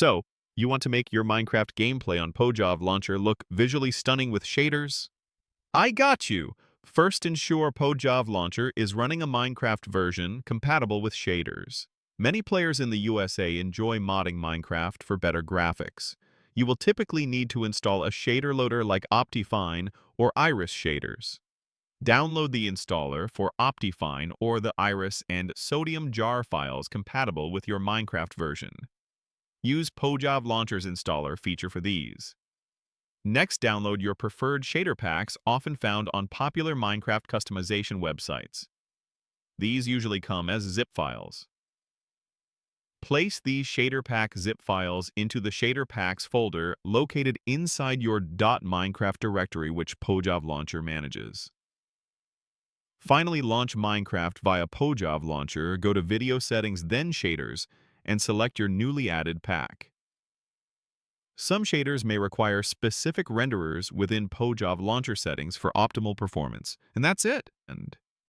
So, you want to make your Minecraft gameplay on Pojav Launcher look visually stunning with shaders? I got you! First, ensure Pojav Launcher is running a Minecraft version compatible with shaders. Many players in the USA enjoy modding Minecraft for better graphics. You will typically need to install a shader loader like OptiFine or Iris shaders. Download the installer for OptiFine or the Iris and Sodium jar files compatible with your Minecraft version. Use Pojav Launcher's installer feature for these. Next, download your preferred shader packs often found on popular Minecraft customization websites. These usually come as zip files. Place these shader pack zip files into the shader packs folder located inside your .minecraft directory which Pojav Launcher manages. Finally, launch Minecraft via Pojav Launcher, go to Video Settings, then Shaders, and select your newly added pack. Some shaders may require specific renderers within Pojav Launcher settings for optimal performance, and that's it. And